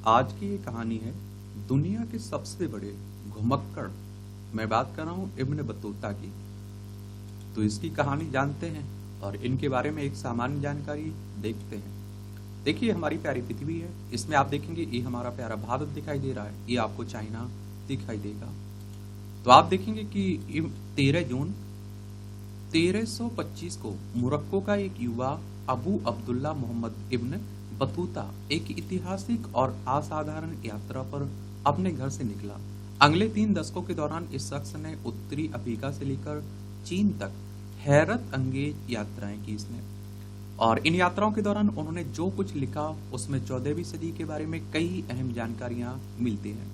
आज की ये कहानी है दुनिया के सबसे बड़े घुमक्कड़। मैं बात कर रहा हूँ इब्न बतूता की। तो इसकी कहानी जानते हैं और इनके बारे में एक सामान्य जानकारी देखते हैं। देखिए, हमारी प्यारी पृथ्वी है, इसमें आप देखेंगे ये हमारा प्यारा भारत दिखाई दे रहा है, ये आपको चाइना दिखाई देगा। तो आप देखेंगे कि 13 जून 1325 को मोरक्को का एक युवा अबू अब्दुल्ला मोहम्मद इब्न बतूता एक ऐतिहासिक और असाधारण यात्रा पर अपने घर से निकला। अगले 3 दशकों के दौरान इस शख्स ने उत्तरी अफ्रीका से लेकर चीन तक हैरत अंगेज यात्राएं की इसने। और इन यात्राओं के दौरान उन्होंने जो कुछ लिखा उसमें 14वीं सदी के बारे में कई अहम जानकारियां मिलती हैं।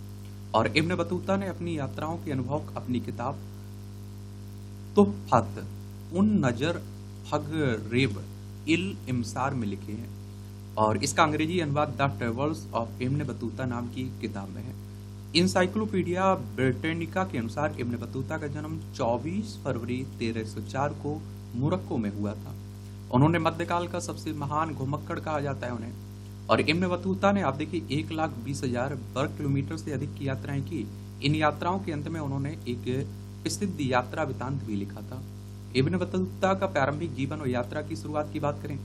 और इब्न बतूता ने अपनी यात्राओं के अनुभव अपनी किताब तुहफत उन नजर फगरेब इल इमसार में लिखे हैं। और इसका अंग्रेजी अनुवाद the travels of Ibn Battuta नाम की किताब में है। इंसाइक्लोपीडिया ब्रिटानिका के अनुसार इब्न बतूता का जन्म 24 फरवरी 1304 को मोरक्को में हुआ था। उन्होंने मध्यकाल का सबसे महान घुमक्कड़ कहा जाता है उन्हें। और इब्न बतूता ने आप देखिए 1,20,000 वर्ग किलोमीटर से अधिक की यात्राएं की। इन यात्राओं के अंत में उन्होंने एक प्रसिद्ध यात्रा वृतांत भी लिखा था। इब्न बतूता का प्रारंभिक जीवन और यात्रा की शुरुआत की बात करें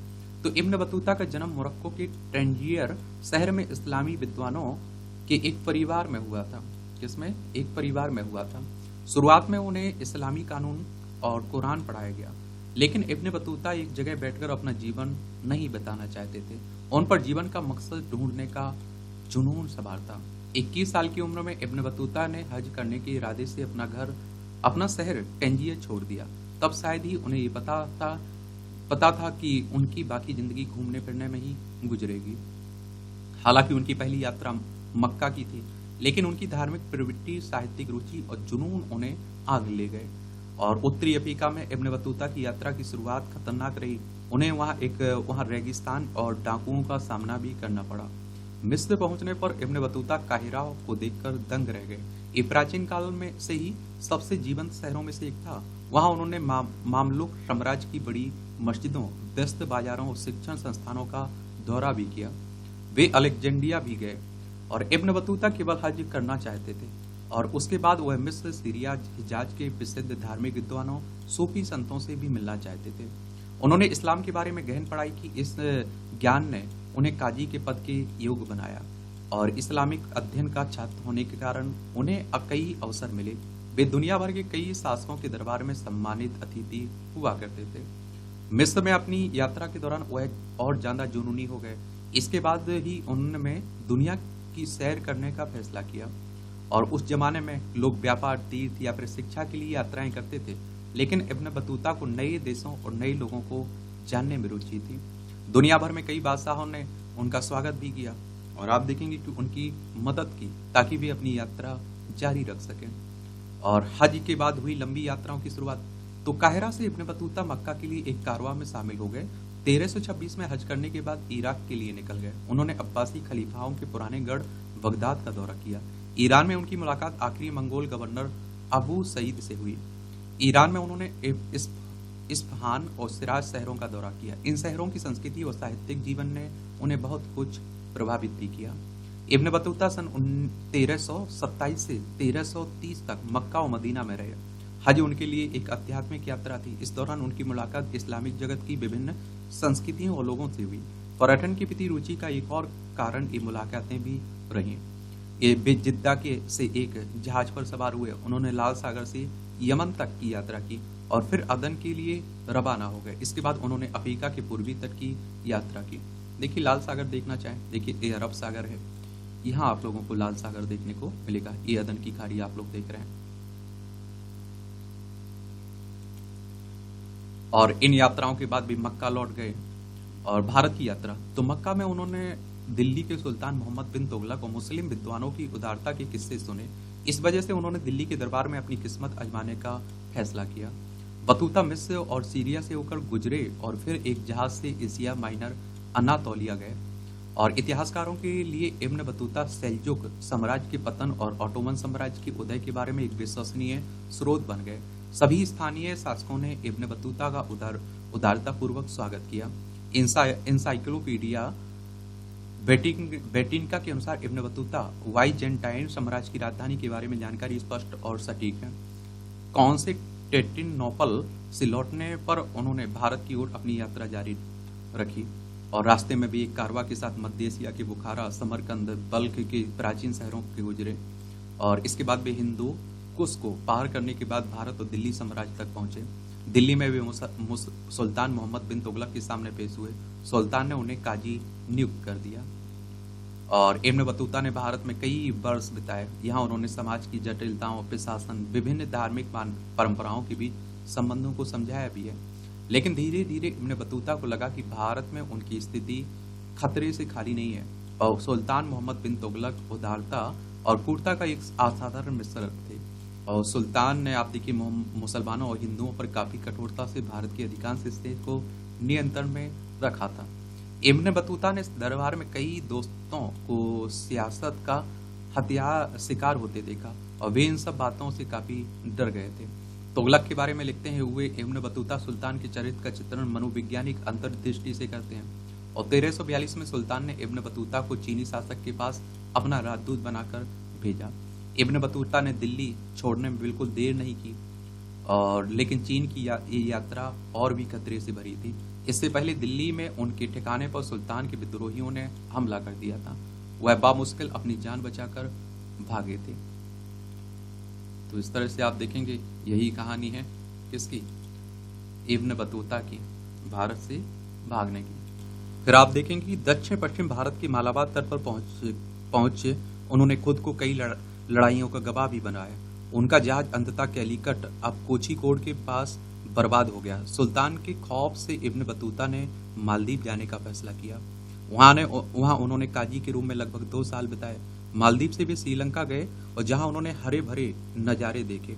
तो इब्न बतूता का जन्म मोरक्को के टैंजियर शहर में इस्लामी विद्वानों के एक परिवार में हुआ था। जिसमें एक परिवार में हुआ था। शुरुआत में उन्हें इस्लामी कानून और कुरान पढ़ाया गया, लेकिन इब्न बतूता एक जगह बैठकर अपना जीवन नहीं बिताना चाहते थे। उन पर जीवन का मकसद ढूंढने का जुनून सवार था। 21 साल की उम्र में इब्न बतूता ने हज करने के इरादे से अपना शहर टैंजियर छोड़ दिया। तब शायद ही उन्हें ये पता था कि उनकी बाकी जिंदगी घूमने फिरने में ही गुजरेगी। हालांकि उनकी पहली यात्रा मक्का की थी, लेकिन उनकी धार्मिक प्रवृत्ति, साहित्यिक रुचि और जुनून उन्हें आगे ले गए। और उत्तरी अफ्रीका में इब्न बतूता की यात्रा की शुरुआत खतरनाक रही। उन्हें वहां रेगिस्तान और डाकुओं का सामना भी करना पड़ा। मिस्र पहुंचने पर इब्न बतूता काहिरा को देखकर दंग रह गए। ये प्राचीन काल में से ही सबसे जीवंत शहरों में से एक था। वहां उन्होंने मामलुक साम्राज्य की बड़ी मस्जिदों, व्यस्त बाजारों और शिक्षण संस्थानों का दौरा भी किया। वे अलेक्जेंड्रिया भी गए। और इब्न बतूता केवल हज करना चाहते थे और उसके बाद वह मिस्र, सीरिया, हिजाज के प्रसिद्ध धार्मिक विद्वानों, सूफी संतों से भी मिलना चाहते थे। उन्होंने इस्लाम के बारे में गहन पढ़ाई की। इस ज्ञान ने उन्हें काजी के पद के योग्य बनाया और इस्लामिक अध्ययन का छात्र होने के कारण उन्हें कई अवसर मिले। वे दुनिया भर के कई शासकों के दरबार में सम्मानित अतिथि हुआ करते थे। मिस्र में अपनी यात्रा के दौरान वह और ज्यादा जुनूनी हो गए। इसके बाद ही उन्होंने दुनिया की सैर करने का फैसला किया। और उस जमाने में लोग व्यापार, तीर्थ या फिर शिक्षा के लिए यात्राएं करते थे, लेकिन इब्न बतूता को नए देशों और नए लोगों को जानने में रुचि थी। दुनिया भर में कई बादशाहों ने उनका स्वागत भी किया और आप देखेंगे कि उनकी मदद की ताकि वे अपनी यात्रा जारी रख सकें। और हज के बाद हुई लंबी यात्राओं की शुरुआत। तो काहिरा से इब्न बतूता मक्का के लिए एक कारवां में शामिल हो गए। 1326 में हज करने के बाद इराक के लिए निकल गए। उन्होंने अब्बासी खलीफाओं के पुराने गढ़ बगदाद का दौरा किया। ईरान में उनकी मुलाकात आखिरी मंगोल गवर्नर अबू सईद से हुई। ईरान में उन्होंने इस्फहान और सिराज शहरों का दौरा किया। इन शहरों की संस्कृति और साहित्यिक जीवन ने उन्हें बहुत कुछ प्रभावित भी किया। इब्न बतूता सन 1327 से 1330 तक मक्का और मदीना में रहे। हज उनके लिए एक आध्यात्मिक यात्रा थी। इस दौरान उनकी मुलाकात इस्लामिक जगत की विभिन्न संस्कृतियों और लोगों से हुई। पर्यटन की प्रति रुचि का एक और कारण ये मुलाकातें भी रही। ये जिद्दा से एक जहाज पर सवार हुए। उन्होंने लाल सागर से यमन तक की यात्रा की और फिर अदन के लिए रवाना हो गए। इसके बाद उन्होंने अफ्रीका के पूर्वी तट की यात्रा की। देखिए, लाल सागर देखना चाहें, देखिए ये अरब सागर है। यहाँ आप लोगों को लाल सागर देखने को मिलेगा। ये अदन की खाड़ी आप लोग देख रहे हैं। और इन यात्राओं के बाद भी मक्का लौट गए। और भारत की यात्रा, तो मक्का में उन्होंने दिल्ली के सुल्तान मोहम्मद बिन तुगलक और मुस्लिम विद्वानों की उदारता के किस्से सुने। इस वजह से उन्होंने दिल्ली के दरबार में अपनी किस्मत आजमाने का फैसला किया। बतूता मिस्र और सीरिया से होकर गुजरे और फिर एक जहाज से एशिया माइनर अनातोलिया गए। और इतिहासकारों के लिए इब्न बतूता सेल्जुक साम्राज्य के पतन और ऑटोमन साम्राज्य के उदय के बारे में एक विश्वसनीय स्रोत बन गए। सभी स्थानीय शासकों ने इब्न बतूता का उदारतापूर्वक स्वागत किया। इंसाइक्लोपीडिया बेटिनका के अनुसार इब्न बतूता वाइजेंटाइन साम्राज्य की राजधानी के बारे में जानकारी स्पष्ट और सटीक है। कॉन्स्टेंटिनोपल से लौटने पर उन्होंने भारत की ओर अपनी यात्रा जारी रखी और रास्ते में भी एक कारवा के साथ मध्य एशिया के बुखारा, समरकंद, बल्ख के प्राचीन शहरों के गुजरे और इसके बाद वे हिंदू कुश को पार करने के बाद भारत और दिल्ली साम्राज्य तक पहुंचे। दिल्ली में वे सुल्तान मोहम्मद बिन तुगलक के सामने पेश हुए। सुल्तान ने उन्हें काजी नियुक्त कर दिया और इब्न बतूता ने भारत में कई वर्ष बिताए। यहाँ उन्होंने समाज की जटिलताओं, प्रशासन, विभिन्न धार्मिक परंपराओं के बीच संबंधों को समझाया भी है। लेकिन धीरे धीरे इब्न बतूता को लगा कि भारत में उनकी स्थिति खतरे से खाली नहीं है और सुल्तान मोहम्मद बिन तुगलक उदारता और क्रूरता का एक असाधारण मिश्रण थे और सुल्तान ने आप देखिए मुसलमानों और हिंदुओं पर काफी कठोरता से भारत के अधिकांश हिस्से को नियंत्रण में रखा था। इब्न बतूता ने दरबार में कई दोस्तों को सियासत का हथियार शिकार होते देखा और वे इन सब बातों से काफी डर गए थे। तुगलक के बारे में लिखते हैं हुए इब्न बतूता सुल्तान के चरित्र का चित्रण मनोवैज्ञानिक अंतर्दृष्टि से करते हैं और 1342 में सुल्तान ने इब्न बतूता को चीनी शासक के पास अपना राजदूत बनाकर भेजा। इब्न बतूता ने दिल्ली छोड़ने में बिल्कुल देर नहीं की और लेकिन चीन की ये यात्रा और भी खतरे से भरी थी। इससे पहले दिल्ली में उनके ठिकाने पर सुल्तान के विद्रोहियों ने हमला कर दिया था। वह बामुश्किल अपनी जान बचाकर भागे थे। तो इस तरह से आप देखेंगे यही कहानी है किसकी, इब्न बतूता की, भारत से भागने की। फिर आप देखेंगे कि दक्षिण पश्चिम भारत के मालाबार तट पर पहुंचे उन्होंने खुद को कई लड़ाइयों का गवाह भी बनाया। उनका जहाज अंततः कैलीकट अब कोझिकोड के पास बर्बाद हो गया। सुल्तान के खौफ से इब्न बतूता ने मालदीव जाने का फैसला किया। वहां उन्होंने काजी के रूप में लगभग 2 साल बिताए। मालदीव से वे श्रीलंका गए और जहां उन्होंने हरे भरे नजारे देखे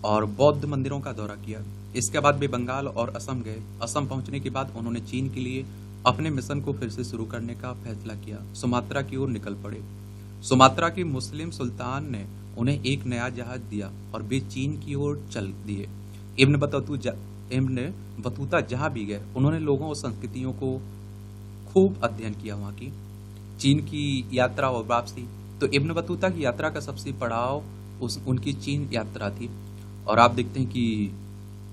और बौद्ध मंदिरों का दौरा किया। इसके बाद वे बंगाल और असम गए। असम पहुंचने के बाद उन्होंने चीन के लिए अपने मिशन को फिर से शुरू करने का फैसला किया। सुमात्रा की ओर निकल पड़े। सुमात्रा के मुस्लिम सुल्तान ने उन्हें एक नया जहाज दिया और वे चीन की ओर चल दिए। इब्न बतूता जहां भी गए उन्होंने लोगों और संस्कृतियों को खूब अध्ययन किया। वहां की चीन की यात्रा और वापसी, तो इब्न बतूता की यात्रा का सबसे पड़ाव उनकी चीन यात्रा थी और आप देखते हैं कि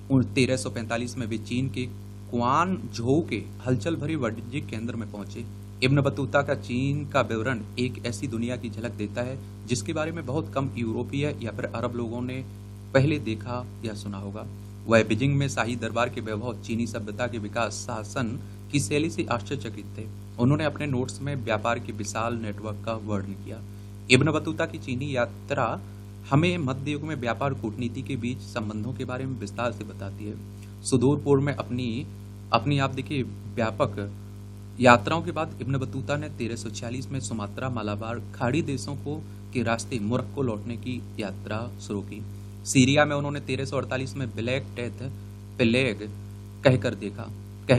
1345 में वे चीन के क्वान झोउ के हलचल भरे वाणिज्यिक केंद्र में पहुंचे। इब्न बतूता का चीन का विवरण एक ऐसी दुनिया की झलक देता है जिसके बारे में बहुत कम यूरोपीय या फिर अरब लोगों ने पहले देखा या सुना होगा। वह बीजिंग में शाही दरबार के वैभव, चीनी सभ्यता के विकास, शासन की शैली से आश्चर्यचकित थे। उन्होंने अपने नोट्स में व्यापार के विशाल नेटवर्क का वर्णन किया। इब्न बतूता की चीनी यात्रा हमें मध्य युग में व्यापार कूटनीति के बीच संबंधों के बारे में विस्तार से बताती है। सुदूर पूर्व में अपनी आप देखिए व्यापक यात्राओं के बाद इब्न बतूता ने 1346 में सुमात्रा, मालाबार, खाड़ी देशों के रास्ते मोरक्को लौटने की यात्रा शुरू की। सीरिया में उन्होंने 1348 में ब्लैक डेथ प्लेग कहर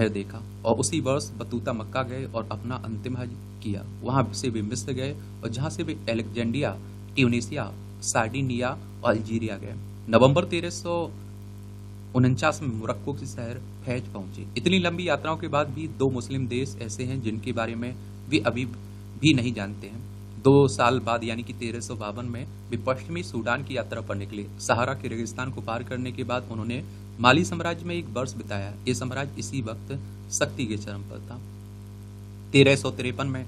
देखा और उसी वर्ष बतूता मक्का गए और अपना अंतिम हज किया। वहां से वे मिस्र गए और जहां से वे अलेक्जेंड्रिया, ट्यूनिसिया, सार्डिनिया और अल्जीरिया गए। नवंबर 1349 में मोरक्को के शहर फैज पहुंचे। इतनी लंबी यात्राओं के बाद भी 2 मुस्लिम देश ऐसे हैं जिनके बारे में वे अभी भी नहीं जानते हैं। 2 साल बाद यानी कि 1352 में वे पश्चिमी सूडान की यात्रा पर निकले। सहारा के रेगिस्तान को पार करने के बाद उन्होंने माली साम्राज्य में 1 वर्ष बिताया। ये साम्राज्य इसी वक्त शक्ति के चरम पर था। 1353 में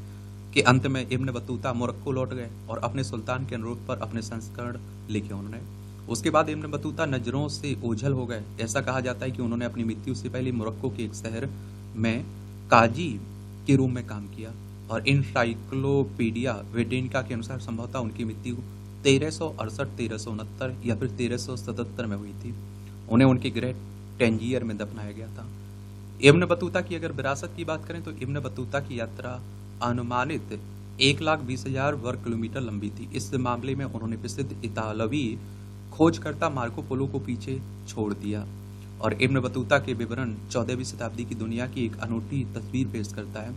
के अंत में इब्न बतूता मोरक्को लौट गए और अपने सुल्तान के अनुरोध पर अपने संस्करण लिखे उन्होंने। उसके बाद इब्न बतूता नजरों से ओझल हो गए। ऐसा कहा जाता है कि उन्होंने अपनी मृत्यु से पहले मोरक्को के एक शहर में काजी के रूप में काम किया और इनसाइक्लोपीडिया ब्रिटानिका के अनुसार संभवतः उनकी मृत्यु 1368, 1369 या फिर 1377 में हुई थी। उन्हें उनके गृह टैंजियर में दफनाया गया था। इब्न बतूता की अगर विरासत की बात करें तो इब्न बतूता की यात्रा अनुमानित 1,20,000 वर्ग किलोमीटर लंबी थी। इस मामले में उन्होंने प्रसिद्ध इतालवी खोजकर्ता मार्को पोलो को पीछे छोड़ दिया और इब्न बतूता के विवरण 14वीं शताब्दी की दुनिया की एक अनूठी तस्वीर पेश करता है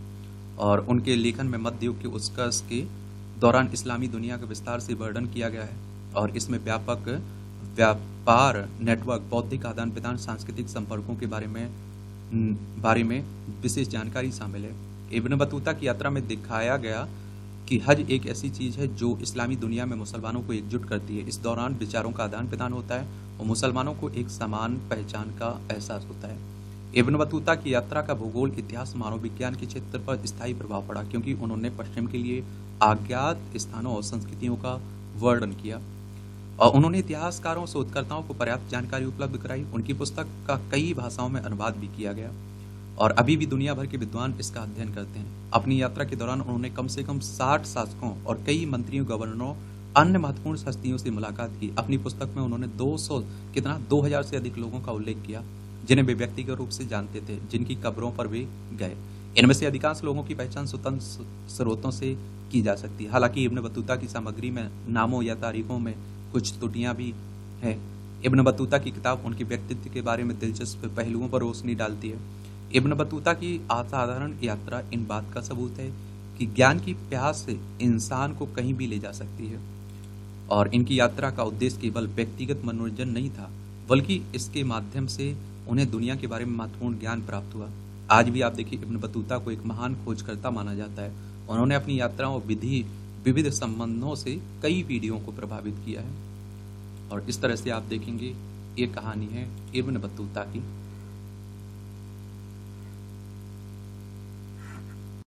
और उनके लेखन में मध्य युग के उत्कर्ष के दौरान इस्लामी दुनिया का विस्तार से वर्णन किया गया है और इसमें व्यापक व्यापार नेटवर्क, बौद्धिक आदान प्रदान, सांस्कृतिक संपर्कों के बारे में विशेष जानकारी शामिल है। इब्न बतूता की यात्रा में दिखाया गया कि हज एक ऐसी चीज़ है जो इस्लामी दुनिया में मुसलमानों को एकजुट करती है। इस दौरान विचारों का आदान प्रदान होता है और मुसलमानों को एक समान पहचान का एहसास होता है। इब्न बतूता की यात्रा का भूगोल, इतिहास, मानव विज्ञान के क्षेत्र पर स्थायी प्रभाव पड़ा, क्योंकि उन्होंने पश्चिम के लिए अज्ञात स्थानों और संस्कृतियों का वर्णन किया और उन्होंने इतिहासकारों शोधकर्ताओं को पर्याप्त जानकारी उपलब्ध कराई। उनकी पुस्तक का कई भाषाओं में अनुवाद भी किया गया और अभी भी दुनिया भर के विद्वान इसका अध्ययन करते हैं। अपनी यात्रा के दौरान उन्होंने कम से कम 60 शासकों और कई मंत्रियों, गवर्नरों, अन्य महत्वपूर्ण हस्तियों से मुलाकात की। अपनी पुस्तक में उन्होंने 2000 से अधिक लोगों का उल्लेख किया जिन्हें वे व्यक्तिगत रूप से जानते थे, जिनकी कब्रों पर वे गए। इनमें से अधिकांश लोगों की पहचान स्वतंत्र स्रोतों से की जा सकती है। हालांकि इब्न बतूता की सामग्री में नामों या तारीखों में कुछ त्रुटियां भी हैं। इब्न बतूता की किताब उनके व्यक्तित्व के बारे में दिलचस्प पहलुओं पर रोशनी डालती है। इब्न बतूता की असाधारण यात्रा इन बात का सबूत है कि ज्ञान की प्यास से इंसान को कहीं भी ले जा सकती है और इनकी यात्रा का उद्देश्य केवल व्यक्तिगत मनोरंजन नहीं था, बल्कि इसके माध्यम से उन्हें दुनिया के बारे में महत्वपूर्ण ज्ञान प्राप्त हुआ। आज भी आप देखिए, इब्न बतूता को एक महान खोजकर्ता माना जाता है। उन्होंने अपनी यात्राओं, विविध संबंधों से कई पीढ़ियों को प्रभावित किया है और इस तरह से आप देखेंगे ये कहानी है इब्न बतूता की।